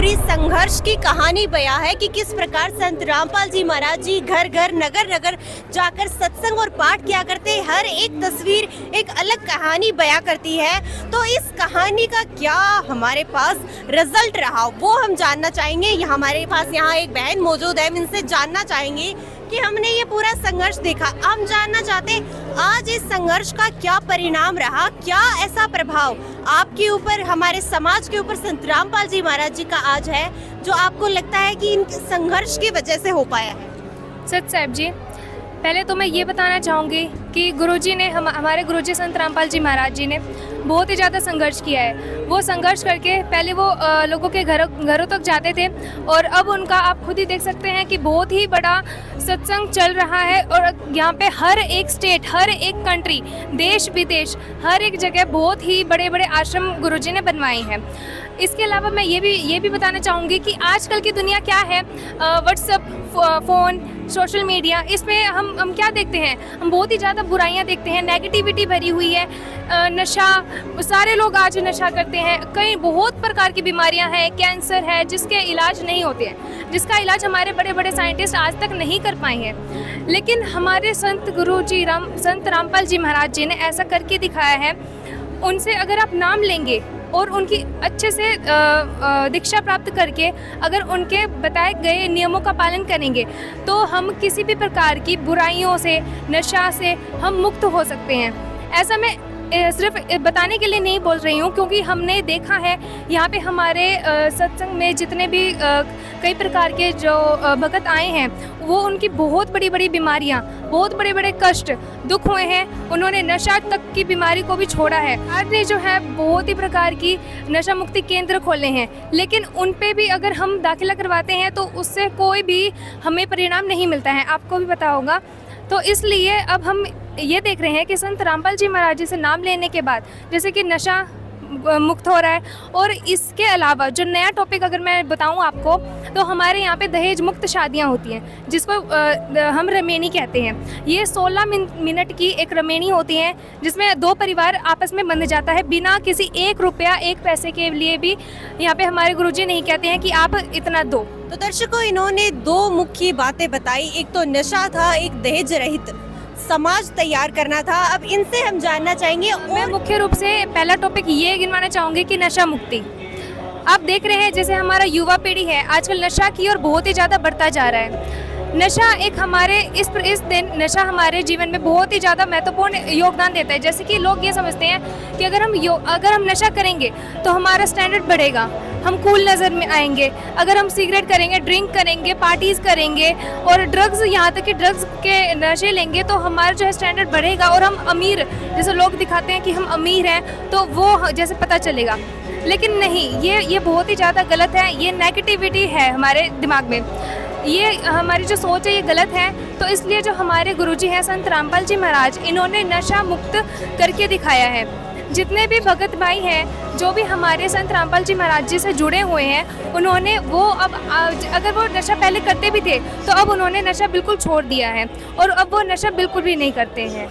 पूरी संघर्ष की कहानी बयां है कि किस प्रकार संत रामपाल जी महाराज जी घर घर नगर नगर जाकर सत्संग और पाठ किया करते। हर एक तस्वीर एक अलग कहानी बयां करती है। तो इस कहानी का क्या हमारे पास रिजल्ट रहा वो हम जानना चाहेंगे। हमारे पास यहाँ एक बहन मौजूद है, हम इनसे जानना चाहेंगे कि हमने ये पूरा संघर्ष देखा। हम जानना चाहते हैं आज इस संघर्ष का क्या परिणाम रहा, क्या ऐसा प्रभाव आपके ऊपर, हमारे समाज के ऊपर संत रामपाल जी महाराज जी का आज है जो आपको लगता है कि इन संघर्ष की वजह से हो पाया है। सच साहब जी, पहले तो मैं ये बताना चाहूँगी कि गुरुजी ने हमारे गुरुजी संत रामपाल जी महाराज जी ने बहुत ही ज़्यादा संघर्ष किया है। वो संघर्ष करके पहले वो लोगों के घरों तक जाते थे और अब उनका आप खुद ही देख सकते हैं कि बहुत ही बड़ा सत्संग चल रहा है। और यहाँ पे हर एक स्टेट, हर एक कंट्री, देश विदेश, हर एक जगह बहुत ही बड़े बड़े आश्रम गुरुजी ने बनवाए हैं। इसके अलावा मैं ये भी बताना चाहूँगी कि आजकल की दुनिया क्या है, व्हाट्सएप, फ़ोन, सोशल मीडिया, इसमें हम क्या देखते हैं, हम बहुत ही ज़्यादा बुराइयां देखते हैं, नेगेटिविटी भरी हुई है, नशा, सारे लोग आज नशा करते हैं। कई बहुत प्रकार की बीमारियां हैं, कैंसर है जिसके इलाज नहीं होते हैं, जिसका इलाज हमारे बड़े बड़े साइंटिस्ट आज तक नहीं कर पाए हैं। लेकिन हमारे संत रामपाल जी महाराज जी ने ऐसा करके दिखाया है। उनसे अगर आप नाम लेंगे और उनकी अच्छे से दीक्षा प्राप्त करके अगर उनके बताए गए नियमों का पालन करेंगे तो हम किसी भी प्रकार की बुराइयों से, नशा से हम मुक्त हो सकते हैं। ऐसा मैं सिर्फ बताने के लिए नहीं बोल रही हूँ, क्योंकि हमने देखा है यहाँ पे हमारे सत्संग में जितने भी कई प्रकार के जो भगत आए हैं, वो उनकी बहुत बड़ी बड़ी बीमारियाँ, बहुत बड़े बड़े कष्ट, दुख हुए हैं। उन्होंने नशा तक की बीमारी को भी छोड़ा है। आज ने जो है बहुत ही प्रकार की नशा मुक्ति केंद्र खोले हैं, लेकिन उन पे भी अगर हम दाखिला करवाते हैं तो उससे कोई भी हमें परिणाम नहीं मिलता है, आपको भी पता होगा। तो इसलिए अब हम ये देख रहे हैं कि संत रामपाल जी महाराज जी से नाम लेने के बाद जैसे कि नशा मुक्त हो रहा है। और इसके अलावा जो नया टॉपिक अगर मैं बताऊं आपको, तो हमारे यहाँ पे दहेज मुक्त शादियाँ होती हैं, जिसको हम रमेनी कहते हैं। ये 16 मिनट की एक रमेनी होती है जिसमें दो परिवार आपस में बंध जाता है बिना किसी 1 रुपया 1 पैसे के लिए भी। यहाँ पे हमारे गुरुजी नहीं कहते हैं कि आप इतना दो। तो दर्शकों, इन्होंने 2 मुख्य बातें बताई, एक तो नशा था, एक दहेज रहित समाज तैयार करना था। अब इनसे हम जानना चाहेंगे। मैं मुख्य रूप से पहला टॉपिक ये गिनवाना चाहूँगी कि नशा मुक्ति। आप देख रहे हैं जैसे हमारा युवा पीढ़ी है आजकल नशा की ओर बहुत ही ज़्यादा बढ़ता जा रहा है। नशा एक हमारे इस दिन नशा हमारे जीवन में बहुत ही ज़्यादा महत्वपूर्ण योगदान देता है। जैसे कि लोग ये समझते हैं कि अगर हम नशा करेंगे तो हमारा स्टैंडर्ड बढ़ेगा, हम कूल नज़र में आएंगे। अगर हम सिगरेट करेंगे, ड्रिंक करेंगे, पार्टीज़ करेंगे और ड्रग्स, यहाँ तक कि ड्रग्स के नशे लेंगे तो हमारा जो है स्टैंडर्ड बढ़ेगा और हम अमीर, जैसे लोग दिखाते हैं कि हम अमीर हैं तो वो जैसे पता चलेगा। लेकिन नहीं, ये बहुत ही ज़्यादा गलत है। ये नेगेटिविटी है हमारे दिमाग में, ये हमारी जो सोच है ये गलत है। तो इसलिए जो हमारे गुरुजी हैं संत रामपाल जी महाराज, इन्होंने नशा मुक्त करके दिखाया है। जितने भी भगत भाई हैं जो भी हमारे संत रामपाल जी महाराज जी से जुड़े हुए हैं, उन्होंने वो अब अगर वो नशा पहले करते भी थे तो अब उन्होंने नशा बिल्कुल छोड़ दिया है और अब वो नशा बिल्कुल भी नहीं करते हैं।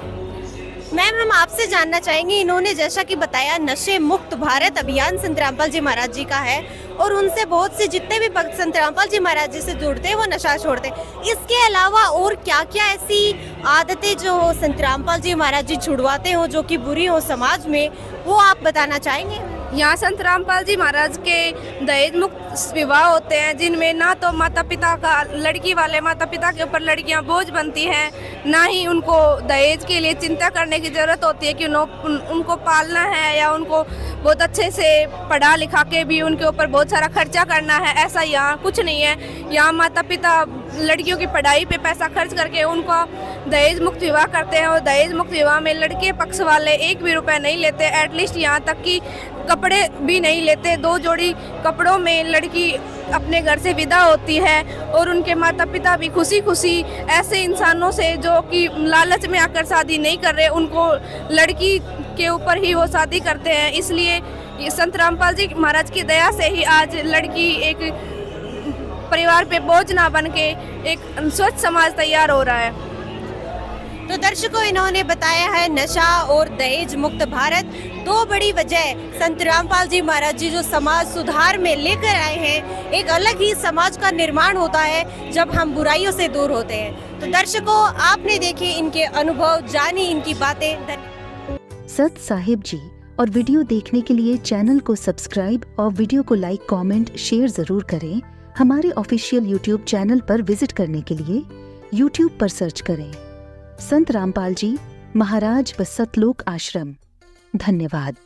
मैम, हम आपसे जानना चाहेंगे, इन्होंने जैसा कि बताया नशे मुक्त भारत अभियान संत रामपाल जी महाराज जी का है और उनसे बहुत से जितने भी भक्त संत रामपाल जी महाराज जी से जुड़ते हैं वो नशा छोड़ते हैं। इसके अलावा और क्या क्या ऐसी आदतें जो संत रामपाल जी महाराज जी छुड़वाते हो जो कि बुरी हो समाज में, वो आप बताना चाहेंगे? यहाँ संत रामपाल जी महाराज के दहेज मुक्त विवाह होते हैं, जिनमें ना तो माता पिता का, लड़की वाले माता पिता के ऊपर लड़कियाँ बोझ बनती हैं, ना ही उनको दहेज के लिए चिंता करने की ज़रूरत होती है कि उनको पालना है या उनको बहुत अच्छे से पढ़ा लिखा के भी उनके ऊपर बहुत सारा खर्चा करना है। ऐसा यहाँ कुछ नहीं है। यहाँ माता पिता लड़कियों की पढ़ाई पे पैसा खर्च करके उनको दहेज मुक्त विवाह करते हैं और दहेज मुक्त विवाह में लड़के पक्ष वाले 1 भी रुपया नहीं लेते। एटलीस्ट यहाँ तक कि कपड़े भी नहीं लेते। 2 जोड़ी कपड़ों में लड़की अपने घर से विदा होती है और उनके माता पिता भी खुशी खुशी ऐसे इंसानों से जो कि लालच में आकर शादी नहीं कर रहे, उनको लड़की के ऊपर ही वो शादी करते हैं। इसलिए संत रामपाल जी महाराज की दया से ही आज लड़की एक परिवार पे बोझ ना बन के एक स्वच्छ समाज तैयार हो रहा है। तो दर्शकों, इन्होंने बताया है नशा और दहेज मुक्त भारत, दो बड़ी वजह संत रामपाल जी महाराज जी जो समाज सुधार में लेकर आए हैं। एक अलग ही समाज का निर्माण होता है जब हम बुराइयों से दूर होते हैं। तो दर्शकों, आपने देखे इनके अनुभव, जानी इनकी बातें। सत साहिब जी और वीडियो देखने के लिए चैनल को सब्सक्राइब और वीडियो को लाइक, कमेंट, शेयर जरूर करें। हमारे ऑफिशियल यूट्यूब चैनल पर विजिट करने के लिए यूट्यूब पर सर्च करें संत रामपाल जी महाराज व सतलोक आश्रम। धन्यवाद।